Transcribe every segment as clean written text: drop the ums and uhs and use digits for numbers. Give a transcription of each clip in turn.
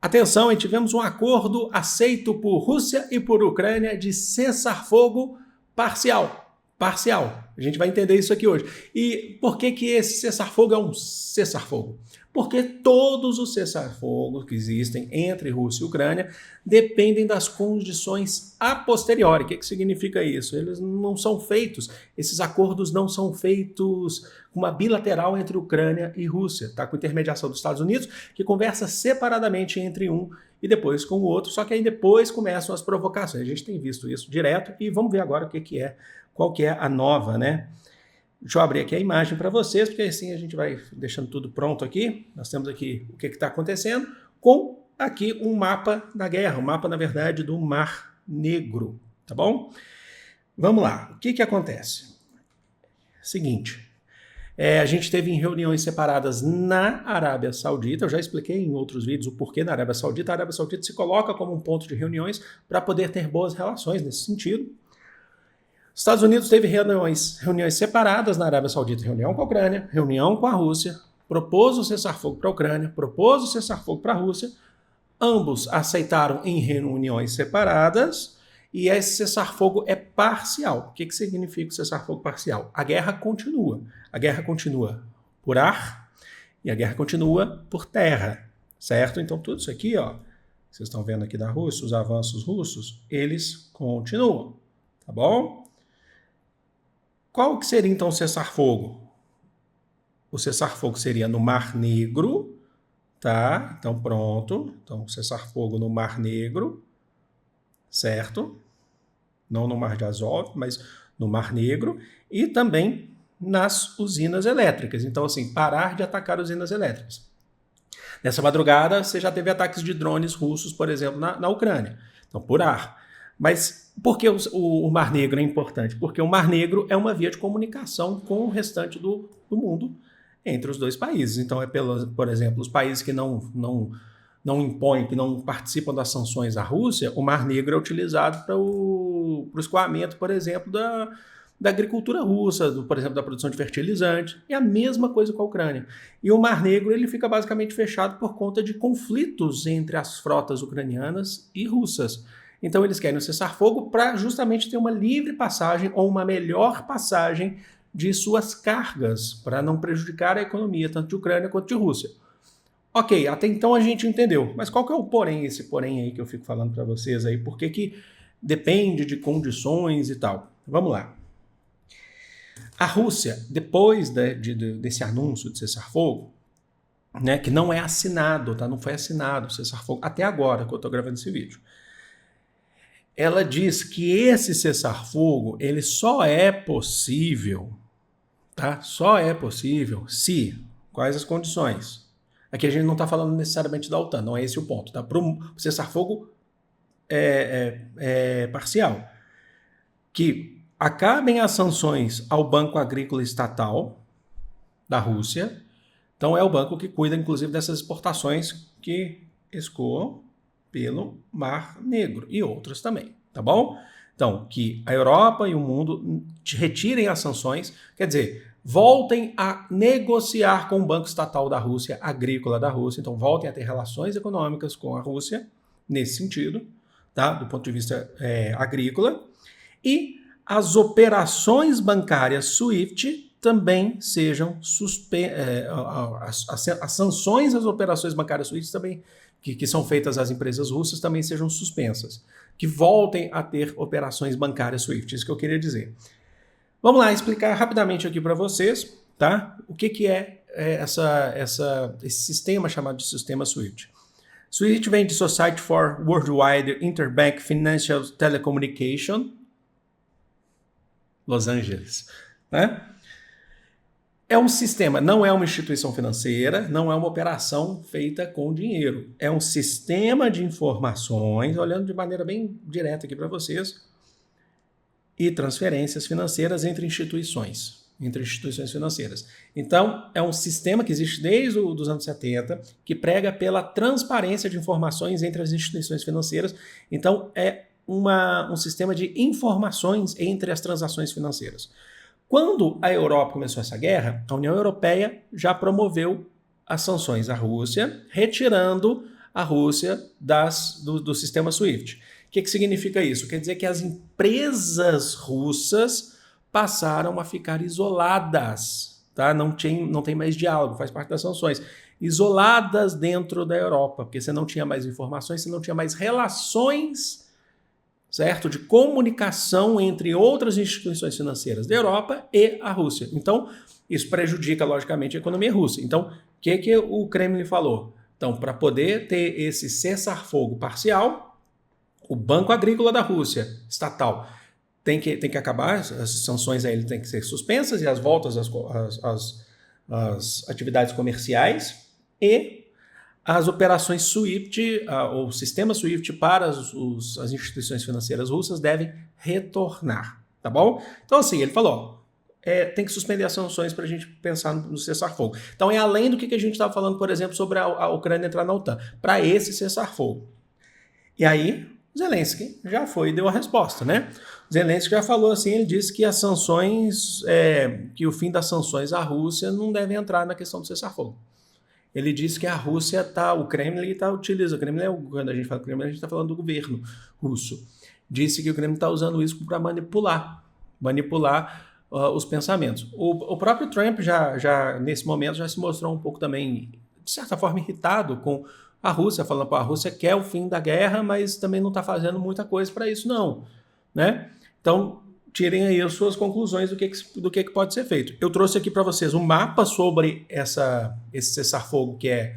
Atenção, tivemos um acordo aceito por Rússia e por Ucrânia de cessar-fogo parcial. Parcial. A gente vai entender isso aqui hoje. E por que esse cessar-fogo é um cessar-fogo? Porque todos os cessar-fogos que existem entre Rússia e Ucrânia dependem das condições a posteriori. O que significa isso? Eles não são feitos, esses acordos não são feitos com uma bilateral entre Ucrânia e Rússia, tá? Com intermediação dos Estados Unidos, que conversa separadamente entre um e depois com o outro, só que aí depois começam as provocações. A gente tem visto isso direto e vamos ver agora qual que é a nova, né? Deixa eu abrir aqui a imagem para vocês, porque assim a gente vai deixando tudo pronto aqui. Nós temos aqui o que está acontecendo, com aqui um mapa da guerra, um mapa, na verdade, do Mar Negro, tá bom? Vamos lá, o que acontece? Seguinte, a gente teve em reuniões separadas na Arábia Saudita, eu já expliquei em outros vídeos o porquê na Arábia Saudita. A Arábia Saudita se coloca como um ponto de reuniões para poder ter boas relações nesse sentido. Os Estados Unidos teve reuniões separadas na Arábia Saudita, reunião com a Ucrânia, reunião com a Rússia, propôs o cessar-fogo para a Ucrânia, propôs o cessar-fogo para a Rússia, ambos aceitaram em reuniões separadas e esse cessar-fogo é parcial. O que significa o cessar-fogo parcial? A guerra continua por ar e a guerra continua por terra, certo? Então tudo isso aqui, ó, vocês estão vendo aqui da Rússia, os avanços russos, eles continuam, tá bom? Qual que seria, então, o cessar-fogo? O cessar-fogo seria no Mar Negro, tá? Então, pronto. Então, cessar-fogo no Mar Negro, certo? Não no Mar de Azov, mas no Mar Negro. E também nas usinas elétricas. Então, assim, parar de atacar usinas elétricas. Nessa madrugada, você já teve ataques de drones russos, por exemplo, na Ucrânia. Então, por ar. Mas por que o Mar Negro é importante? Porque o Mar Negro é uma via de comunicação com o restante do mundo entre os dois países. Então, por exemplo, os países que não impõem, que não participam das sanções à Rússia, o Mar Negro é utilizado para o escoamento, por exemplo, da agricultura russa, por exemplo, da produção de fertilizante. E a mesma coisa com a Ucrânia. E o Mar Negro ele fica basicamente fechado por conta de conflitos entre as frotas ucranianas e russas. Então eles querem um cessar-fogo para justamente ter uma livre passagem ou uma melhor passagem de suas cargas, para não prejudicar a economia tanto de Ucrânia quanto de Rússia. Ok, até então a gente entendeu, mas qual que é o porém, esse porém aí que eu fico falando para vocês aí, por que depende de condições e tal? Vamos lá. A Rússia, depois desse anúncio de cessar-fogo, né, que não é assinado, tá? Não foi assinado o cessar-fogo até agora que eu estou gravando esse vídeo. Ela diz que esse cessar-fogo ele só é possível, tá? Só é possível se... Quais as condições? Aqui a gente não está falando necessariamente da OTAN, não é esse o ponto, tá? Para o cessar-fogo parcial. Que acabem as sanções ao Banco Agrícola Estatal da Rússia. Então é o banco que cuida, inclusive, dessas exportações que escoam pelo Mar Negro e outras também, tá bom? Então, que a Europa e o mundo retirem as sanções, quer dizer, voltem a negociar com o Banco Estatal da Rússia, agrícola da Rússia, então voltem a ter relações econômicas com a Rússia, nesse sentido, tá? Do ponto de vista agrícola, e as operações bancárias SWIFT também sejam as sanções às operações bancárias SWIFT também que são feitas às empresas russas também sejam suspensas, que voltem a ter operações bancárias SWIFT, isso que eu queria dizer. Vamos lá explicar rapidamente aqui para vocês, tá? O que é esse sistema chamado de sistema SWIFT. SWIFT vem de Society for Worldwide Interbank Financial Telecommunication, Los Angeles, né? É um sistema, não é uma instituição financeira, não é uma operação feita com dinheiro. É um sistema de informações, olhando de maneira bem direta aqui para vocês, e transferências financeiras entre instituições financeiras. Então, é um sistema que existe desde os anos 70, que prega pela transparência de informações entre as instituições financeiras. Então, é um sistema de informações entre as transações financeiras. Quando a Europa começou essa guerra, a União Europeia já promoveu as sanções à Rússia, retirando a Rússia do sistema SWIFT. O que significa isso? Quer dizer que as empresas russas passaram a ficar isoladas, tá? Não tem mais diálogo, faz parte das sanções. Isoladas dentro da Europa, porque você não tinha mais informações, você não tinha mais relações, certo? De comunicação entre outras instituições financeiras da Europa e a Rússia. Então, isso prejudica, logicamente, a economia russa. Então, o que o Kremlin falou? Então, para poder ter esse cessar-fogo parcial, o Banco Agrícola da Rússia, estatal, tem que acabar, as sanções a ele têm que ser suspensas e as voltas às atividades comerciais e as operações SWIFT, o sistema SWIFT para as instituições financeiras russas devem retornar, tá bom? Então, assim, ele falou, tem que suspender as sanções para a gente pensar no cessar-fogo. Então, é além do que a gente estava falando, por exemplo, sobre a Ucrânia entrar na OTAN, para esse cessar-fogo. E aí, Zelensky já foi e deu a resposta, né? Zelensky já falou assim, ele disse que as sanções, que o fim das sanções à Rússia não deve entrar na questão do cessar-fogo. Ele disse que a Rússia o Kremlin está utilizando, quando a gente fala Kremlin, a gente está falando do governo russo. Disse que o Kremlin está usando isso para manipular os pensamentos. O próprio Trump já nesse momento já se mostrou um pouco também, de certa forma, irritado com a Rússia, falando que a Rússia quer o fim da guerra, mas também não está fazendo muita coisa para isso, não. Né? Então, tirem aí as suas conclusões do que pode ser feito. Eu trouxe aqui para vocês um mapa sobre esse cessar-fogo que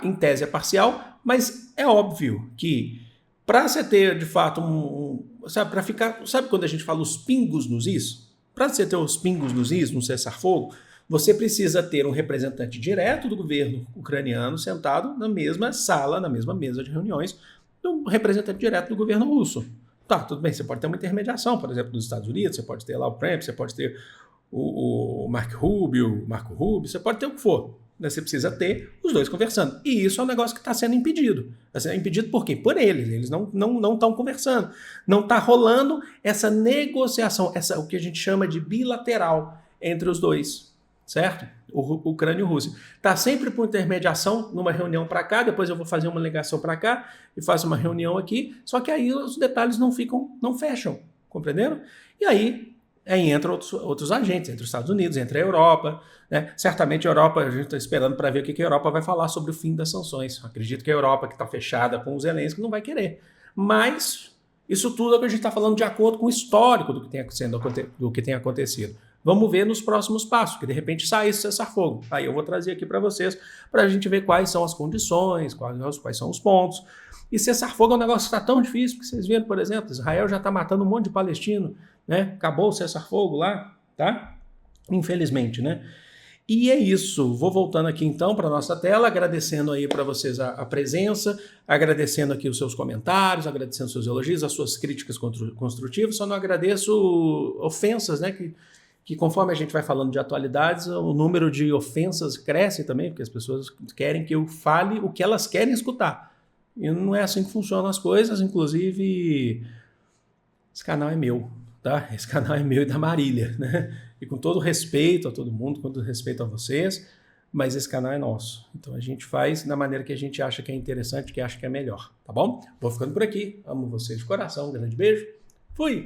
em tese é parcial, mas é óbvio que para você ter, de fato, sabe quando a gente fala os pingos nos is? Para você ter os pingos nos is, no cessar-fogo, você precisa ter um representante direto do governo ucraniano sentado na mesma sala, na mesma mesa de reuniões, do representante direto do governo russo. Tá, tudo bem, você pode ter uma intermediação, por exemplo, dos Estados Unidos, você pode ter lá o Trump, você pode ter o Marco Rubio, você pode ter o que for. Você precisa ter os dois conversando. E isso é um negócio que está sendo impedido. Está sendo impedido por quê? Por eles. Eles não estão conversando. Não está rolando essa negociação, o que a gente chama de bilateral entre os dois. Certo? Ucrânia e Rússia. Está sempre por intermediação, numa reunião para cá, depois eu vou fazer uma ligação para cá e faço uma reunião aqui, só que aí os detalhes não fecham, compreenderam? E aí entram outros agentes, entre os Estados Unidos, entre a Europa, né? Certamente a Europa, a gente está esperando para ver o que a Europa vai falar sobre o fim das sanções. Acredito que a Europa, que está fechada com o Zelensky, não vai querer. Mas isso tudo é o que a gente está falando de acordo com o histórico do que tem acontecido. Vamos ver nos próximos passos, que de repente sai esse cessar-fogo. Aí eu vou trazer aqui para vocês, para a gente ver quais são as condições, quais são os pontos. E cessar-fogo é um negócio que está tão difícil, porque vocês viram, por exemplo, Israel já está matando um monte de palestino, né? Acabou o cessar-fogo lá, tá? Infelizmente, né? E é isso. Vou voltando aqui então para a nossa tela, agradecendo aí para vocês a presença, agradecendo aqui os seus comentários, agradecendo os seus elogios, as suas críticas construtivas. Só não agradeço ofensas, né? Que conforme a gente vai falando de atualidades, o número de ofensas cresce também, porque as pessoas querem que eu fale o que elas querem escutar. E não é assim que funcionam as coisas, inclusive esse canal é meu, tá? Esse canal é meu e da Marília, né? E com todo respeito a todo mundo, com todo respeito a vocês, mas esse canal é nosso. Então a gente faz da maneira que a gente acha que é interessante, que acha que é melhor, tá bom? Vou ficando por aqui, amo vocês de coração, um grande beijo, fui!